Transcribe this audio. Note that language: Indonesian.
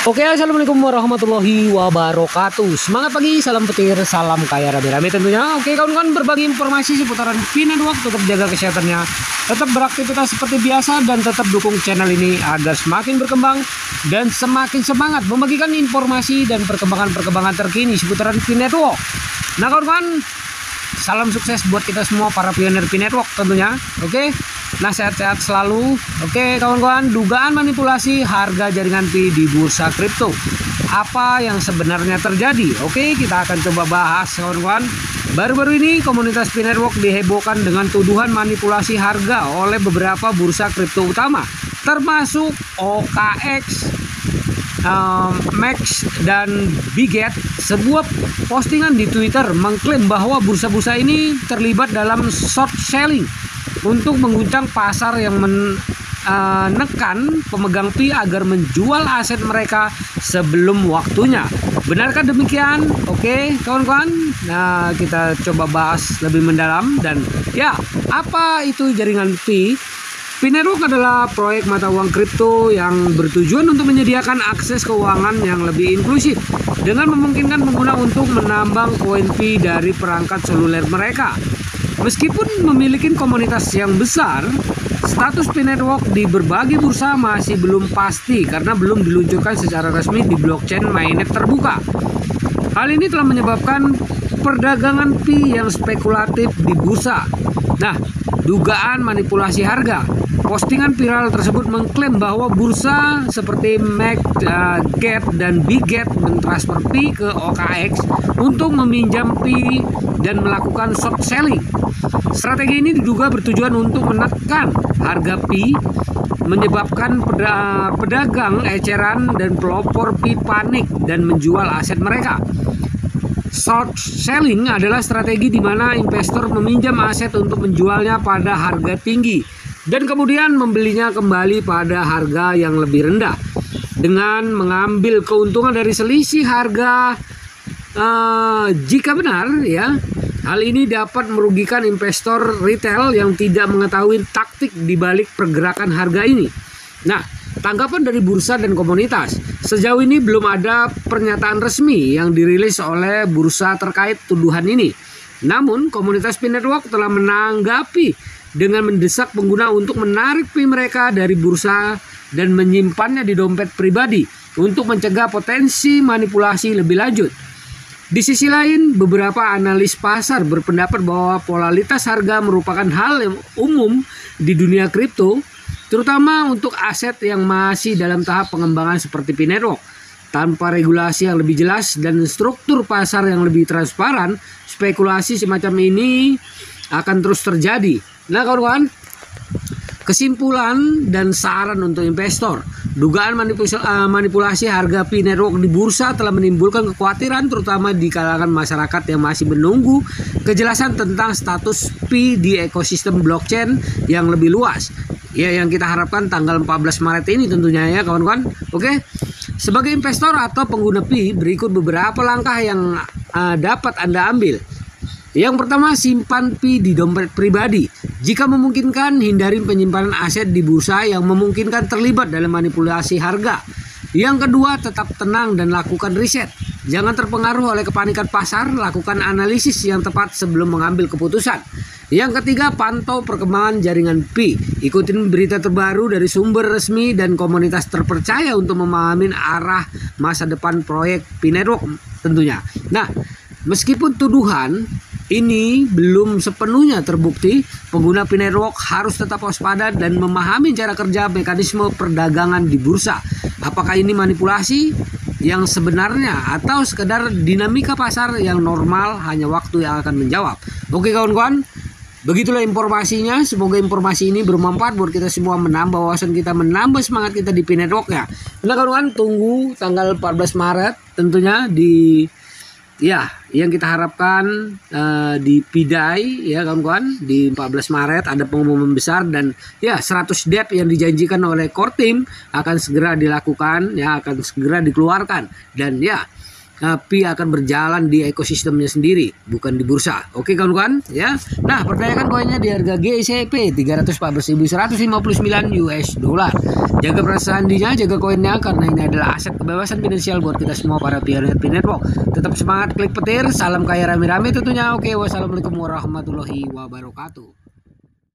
Oke, assalamualaikum warahmatullahi wabarakatuh. Semangat pagi, salam petir, salam kaya rame-rame tentunya. Oke kawan-kawan, berbagi informasi seputaran P-Network. Tetap jaga kesehatannya, tetap beraktivitas seperti biasa, dan tetap dukung channel ini agar semakin berkembang dan semakin semangat membagikan informasi dan perkembangan terkini seputaran P-Network. Nah kawan-kawan, salam sukses buat kita semua para pionir P-Network tentunya. Oke, nah sehat-sehat selalu. Oke kawan-kawan, dugaan manipulasi harga jaringan Pi di bursa kripto, apa yang sebenarnya terjadi? Oke, kita akan coba bahas kawan-kawan. Baru-baru ini komunitas P-Network dihebohkan dengan tuduhan manipulasi harga oleh beberapa bursa kripto utama, termasuk OKX, Max, dan Biget. Sebuah postingan di Twitter mengklaim bahwa bursa-bursa ini terlibat dalam short selling untuk mengguncang pasar yang menekan pemegang Pi agar menjual aset mereka sebelum waktunya. Benarkah demikian? Oke kawan-kawan, nah kita coba bahas lebih mendalam. Dan ya, apa itu jaringan Pi? P-Network adalah proyek mata uang kripto yang bertujuan untuk menyediakan akses keuangan yang lebih inklusif dengan memungkinkan pengguna untuk menambang koin Pi dari perangkat seluler mereka. Meskipun memiliki komunitas yang besar, status P-Network di berbagai bursa masih belum pasti karena belum diluncurkan secara resmi di blockchain mainnet terbuka. Hal ini telah menyebabkan perdagangan Pi yang spekulatif di bursa. Nah, dugaan manipulasi harga. Postingan viral tersebut mengklaim bahwa bursa seperti Max, Get, dan Biget mentransfer Pi ke OKX untuk meminjam Pi dan melakukan short selling. Strategi ini diduga bertujuan untuk menekan harga Pi, menyebabkan pedagang eceran dan pelopor Pi panik dan menjual aset mereka. Short selling adalah strategi di mana investor meminjam aset untuk menjualnya pada harga tinggi dan kemudian membelinya kembali pada harga yang lebih rendah dengan mengambil keuntungan dari selisih harga. Jika benar ya, hal ini dapat merugikan investor retail yang tidak mengetahui taktik di balik pergerakan harga ini. Nah, tanggapan dari bursa dan komunitas. Sejauh ini belum ada pernyataan resmi yang dirilis oleh bursa terkait tuduhan ini. Namun, komunitas P-Network telah menanggapi dengan mendesak pengguna untuk menarik Pi mereka dari bursa dan menyimpannya di dompet pribadi untuk mencegah potensi manipulasi lebih lanjut. Di sisi lain, beberapa analis pasar berpendapat bahwa volatilitas harga merupakan hal yang umum di dunia kripto, terutama untuk aset yang masih dalam tahap pengembangan seperti P-Network. Tanpa regulasi yang lebih jelas dan struktur pasar yang lebih transparan, spekulasi semacam ini akan terus terjadi. Nah kawan-kawan, kesimpulan dan saran untuk investor. Dugaan manipulasi harga P-Network di bursa telah menimbulkan kekhawatiran terutama di kalangan masyarakat yang masih menunggu kejelasan tentang status Pi di ekosistem blockchain yang lebih luas. Ya, yang kita harapkan tanggal 14 Maret ini tentunya ya kawan-kawan. Oke. Sebagai investor atau pengguna Pi, berikut beberapa langkah yang dapat Anda ambil. Yang pertama, simpan Pi di dompet pribadi. Jika memungkinkan, hindari penyimpanan aset di bursa yang memungkinkan terlibat dalam manipulasi harga. Yang kedua, tetap tenang dan lakukan riset. Jangan terpengaruh oleh kepanikan pasar, lakukan analisis yang tepat sebelum mengambil keputusan. Yang ketiga, pantau perkembangan jaringan Pi. Ikutin berita terbaru dari sumber resmi dan komunitas terpercaya untuk memahami arah masa depan proyek P-Network tentunya. Nah, meskipun tuduhan ini belum sepenuhnya terbukti, pengguna P-Network harus tetap waspada dan memahami cara kerja mekanisme perdagangan di bursa. Apakah ini manipulasi yang sebenarnya atau sekedar dinamika pasar yang normal, hanya waktu yang akan menjawab. Oke kawan-kawan, begitulah informasinya. Semoga informasi ini bermanfaat buat kita semua, menambah wawasan kita, menambah semangat kita di P-Network ya. Nah kawan-kawan, tunggu tanggal 14 Maret tentunya di yang kita harapkan di Pidai ya kawan-kawan. Di 14 Maret ada pengumuman besar dan ya 100 DEP yang dijanjikan oleh core team akan segera dilakukan ya, akan segera dikeluarkan. Dan ya, Pi akan berjalan di ekosistemnya sendiri, bukan di bursa. Oke kawan-kawan ya. Nah, perdayakan koinnya di harga GCP 314.159 US dollar. Jaga perasaan sandinya, jaga koinnya, karena ini adalah aset kebebasan finansial buat kita semua para pioner Pi Network. Tetap semangat klik petir, salam kaya rame-rame tentunya. Oke, wassalamualaikum warahmatullahi wabarakatuh.